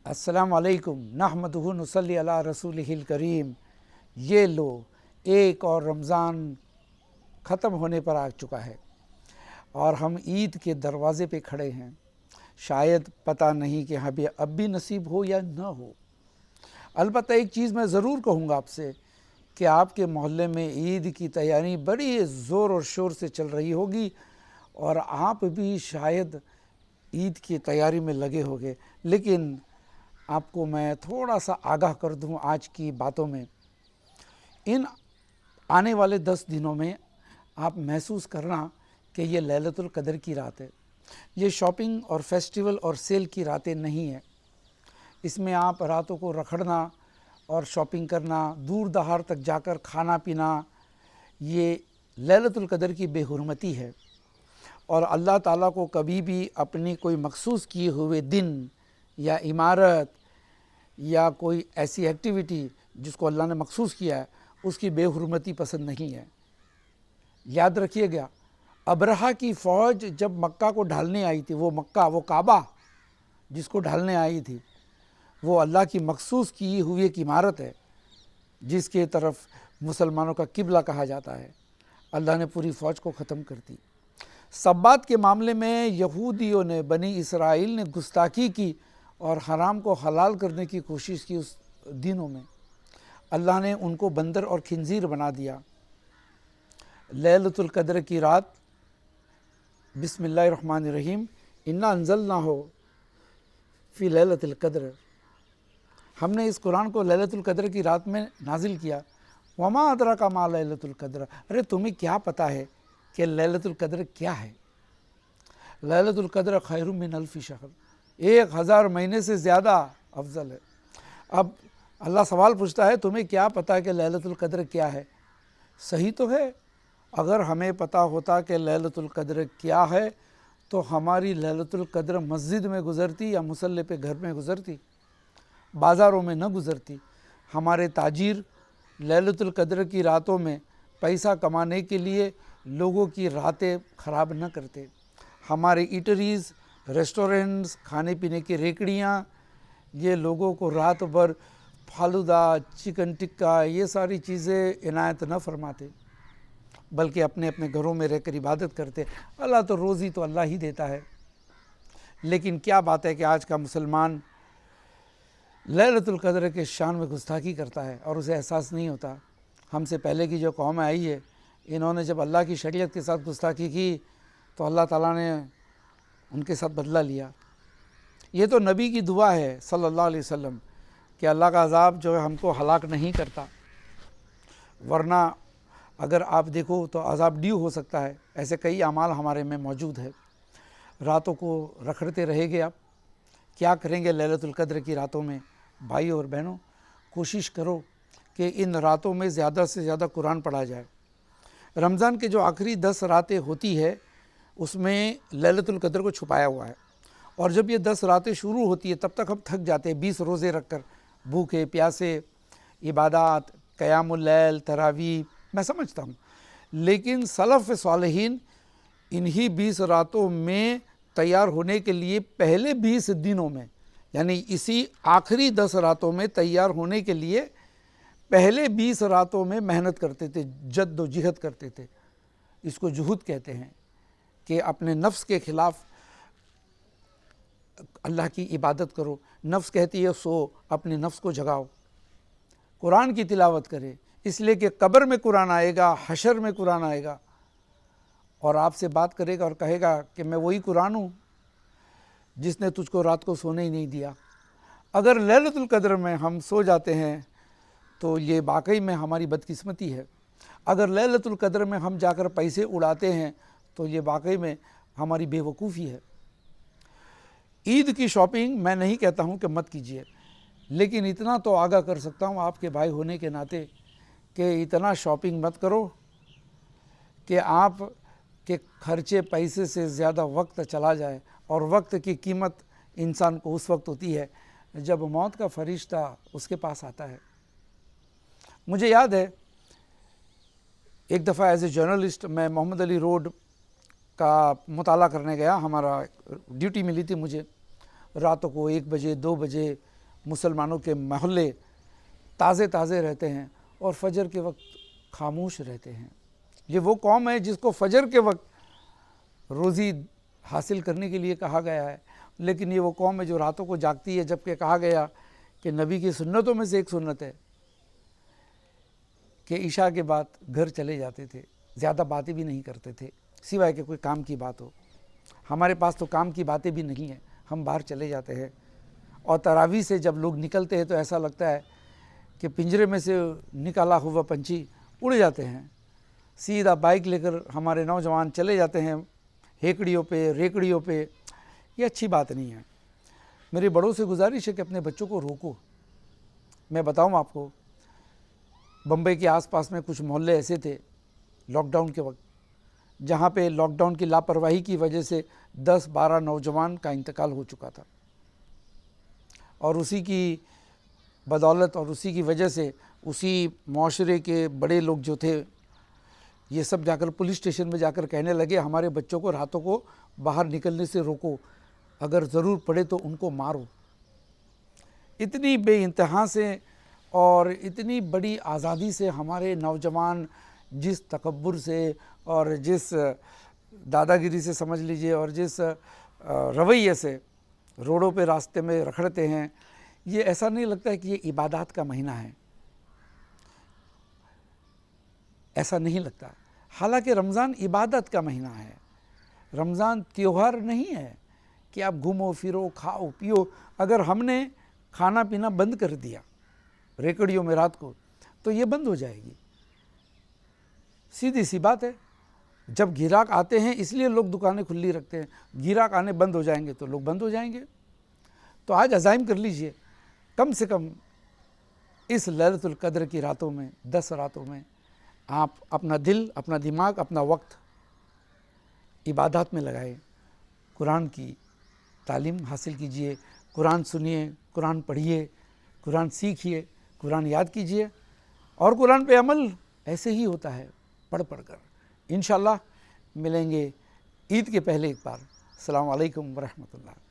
अस्सलाम वालेकुम नहमदुहु नुसल्ली अला रसूलिहिल करीम। ये लो, एक और रमज़ान ख़त्म होने पर आ चुका है और हम ईद के दरवाज़े पे खड़े हैं। शायद पता नहीं कि हमें अब भी नसीब हो या न हो। अलबत्ता एक चीज़ मैं ज़रूर कहूँगा आपसे कि आपके मोहल्ले में ईद की तैयारी बड़ी ज़ोर और शोर से चल रही होगी और आप भी शायद ईद की तैयारी में लगे होंगे। लेकिन आपको मैं थोड़ा सा आगाह कर दूं आज की बातों में। इन आने वाले 10 दिनों में आप महसूस करना कि ये लैलतुल कदर की रात है। ये शॉपिंग और फेस्टिवल और सेल की रातें नहीं है। इसमें आप रातों को रखड़ना और शॉपिंग करना, दूर दहार तक जाकर खाना पीना, ये लैलतुल कदर की बेहुरमती है। और अल्लाह ताला को कभी भी अपनी कोई मखसूस किए हुए दिन या इमारत या कोई ऐसी एक्टिविटी जिसको अल्लाह ने मखसूस किया है, उसकी बेहुरमती पसंद नहीं है। याद रखिएगा, अबरहा की फ़ौज जब मक्का को ढालने आई थी, वो मक्का, वो काबा जिसको ढालने आई थी, वो अल्लाह की मखसूस की हुई एक इमारत है जिसके तरफ मुसलमानों का किबला कहा जाता है। अल्लाह ने पूरी फ़ौज को ख़त्म कर दी। सब्बात के मामले में यहूदियों ने, बनी इसराइल ने गुस्ताखी की और हराम को हलाल करने की कोशिश की। उस दिनों में अल्लाह ने उनको बंदर और खिंजीर बना दिया। लैलतुल कद्र की रात, बिस्मिल्लाहिर्रहमानिर्रहीम, इन्ना अंज़लनाहु फ़ी लैलतिल कद्र, हमने इस कुरान को लैलतुल कद्र की रात में नाजिल किया। वमा अदराका मा लैलतुल कद्र, अरे तुम्हें क्या पता है कि लैलतुल कद्र क्या है। लैलतुल कद्र खैरुम मिन अल्फ़ि शहर, 1000 महीने से ज़्यादा अफजल है। अब अल्लाह सवाल पूछता है, तुम्हें क्या पता है कि लैलतुल कद्र क्या है। सही तो है, अगर हमें पता होता कि लैलतुल कद्र क्या है तो हमारी लैलतुल कद्र मस्जिद में गुज़रती या मुसल्ले पे घर में गुज़रती, बाज़ारों में न गुज़रती। हमारे ताजिर लैलतुल कद्र की रातों में पैसा कमाने के लिए लोगों की रातें ख़राब न करते। हमारे ईटरीज़, रेस्टोरेंट्स, खाने पीने की रेकड़ियाँ, ये लोगों को रात भर फालूदा, चिकन टिक्का, ये सारी चीज़ें इनायत न फरमाते, बल्कि अपने अपने घरों में रहकर इबादत करते। अल्लाह तो रोज़ी तो अल्लाह ही देता है। लेकिन क्या बात है कि आज का मुसलमान लैलतुल कद्र के शान में गुस्ताखी करता है और उसे एहसास नहीं होता। हमसे पहले की जो कौम आई है, इन्होंने जब अल्लाह की शरीयत के साथ गुस्ताखी की तो अल्लाह ताला ने उनके साथ बदला लिया। ये तो नबी की दुआ है सल्लल्लाहु अलैहि वसल्लम कि अल्लाह का अज़ाब जो है हमको हलाक नहीं करता, वरना अगर आप देखो तो अज़ाब ड्यू हो सकता है। ऐसे कई अमाल हमारे में मौजूद है। रातों को रखड़ते रहेंगे आप, क्या करेंगे लैलतुल कद्र की रातों में। भाई और बहनों, कोशिश करो कि इन रातों में ज़्यादा से ज़्यादा कुरान पढ़ा जाए। रमज़ान के जो आखिरी 10 रातें होती है उसमें लैलतुल कद्र को छुपाया हुआ है। और जब ये 10 रातें शुरू होती है तब तक हम थक जाते हैं, 20 रोज़े रख कर, भूखे प्यासे, इबादत, क़यामुल लैल, तरावी, मैं समझता हूँ। लेकिन सलफ़ सालिहीन इन्हीं 20 रातों में तैयार होने के लिए पहले 20 दिनों में, यानी इसी आखिरी 10 रातों में तैयार होने के लिए पहले 20 रातों में मेहनत करते थे, जद्दोजहद करते थे। इसको जुहूद कहते हैं कि अपने नफ्स के ख़िलाफ़ अल्लाह की इबादत करो। नफ्स कहती है सो, अपने नफ्स को जगाओ, कुरान की तिलावत करे, इसलिए कि कब्र में कुरान आएगा, हशर में कुरान आएगा और आपसे बात करेगा और कहेगा कि मैं वही कुरान हूँ जिसने तुझको रात को सोने ही नहीं दिया। अगर लैलतुल कद्र में हम सो जाते हैं तो ये वाकई में हमारी बदकिस्मती है। अगर लैलतुल कद्र में हम जाकर पैसे उड़ाते हैं तो ये वाकई में हमारी बेवकूफ़ी है। ईद की शॉपिंग मैं नहीं कहता हूँ कि मत कीजिए, लेकिन इतना तो आगाह कर सकता हूँ आपके भाई होने के नाते कि इतना शॉपिंग मत करो कि आप के खर्चे पैसे से ज़्यादा वक्त चला जाए। और वक्त की कीमत इंसान को उस वक्त होती है जब मौत का फरिश्ता उसके पास आता है। मुझे याद है एक दफ़ा एज ए जर्नलिस्ट मैं मोहम्मद अली रोड का मुताला करने गया। हमारा ड्यूटी मिली थी मुझे, रातों को 1 बजे 2 बजे مسلمانوں کے محلے تازے تازے رہتے ہیں اور فجر کے وقت خاموش رہتے ہیں۔ یہ وہ قوم ہے جس کو فجر کے وقت روزی حاصل کرنے کے لیے کہا گیا ہے، لیکن یہ وہ قوم ہے جو راتوں کو جاگتی ہے، جبکہ کہا گیا کہ نبی کی سنتوں میں سے ایک سنت ہے کہ عشاء کے بعد گھر چلے جاتے تھے، زیادہ باتیں بھی نہیں کرتے تھے سوائے کہ کوئی کام کی بات ہو۔ ہمارے پاس تو کام کی باتیں بھی نہیں ہیں، ہم باہر چلے جاتے ہیں، اور تراویح سے جب لوگ نکلتے ہیں تو ایسا لگتا ہے کہ پنجرے میں سے نکالا ہوا پنچھی اڑ جاتے ہیں۔ سیدھا بائک لے کر ہمارے نوجوان چلے جاتے ہیں ہیکڑیوں پہ ریکڑیوں پہ۔ یہ اچھی بات نہیں ہے۔ میرے بڑوں سے گزارش ہے کہ اپنے بچوں کو روکو۔ میں بتاؤں آپ کو، بمبئی کے آس پاس میں کچھ محلے ایسے تھے لاک ڈاؤن کے وقت جہاں پہ لاک ڈاؤن کی لاپرواہی کی وجہ سے 10-12 نوجوان کا انتقال ہو چکا تھا، اور اسی کی بدولت اور اسی کی وجہ سے اسی معاشرے کے بڑے لوگ جو تھے یہ سب جا کر پولیس اسٹیشن میں جا کر کہنے لگے ہمارے بچوں کو راتوں کو باہر نکلنے سے روکو، اگر ضرور پڑے تو ان کو مارو۔ اتنی بے انتہا سے اور اتنی بڑی آزادی سے ہمارے نوجوان جس تکبر سے اور جس دادا گیری سے سمجھ لیجئے اور جس رویے سے روڈوں پہ راستے میں رکھڑتے ہیں، یہ ایسا نہیں لگتا ہے کہ یہ عبادات کا مہینہ ہے، ایسا نہیں لگتا۔ حالانکہ رمضان عبادت کا مہینہ ہے، رمضان تیوہار نہیں ہے کہ آپ گھومو پھرو کھاؤ پیو۔ اگر ہم نے کھانا پینا بند کر دیا ریکڑیوں میں رات کو تو یہ بند ہو جائے گی، سیدھی سی بات ہے۔ جب گراہک آتے ہیں اس لیے لوگ دکانیں کھلی رکھتے ہیں، گراہک آنے بند ہو جائیں گے تو لوگ بند ہو جائیں گے۔ تو آج عزائم کر لیجئے کم سے کم اس لیلۃ القدر کی راتوں میں 10 راتوں میں آپ اپنا دل، اپنا دماغ، اپنا وقت عبادات میں لگائیں، قرآن کی تعلیم حاصل کیجئے، قرآن سنیے، قرآن پڑھیے، قرآن سیکھیے، قرآن یاد کیجئے، اور قرآن پہ عمل ایسے ہی ہوتا ہے پڑھ پڑھ کر۔ انشاءاللہ ملیں گے عید کے پہلے ایک بار۔ السلام علیکم ورحمۃ اللہ۔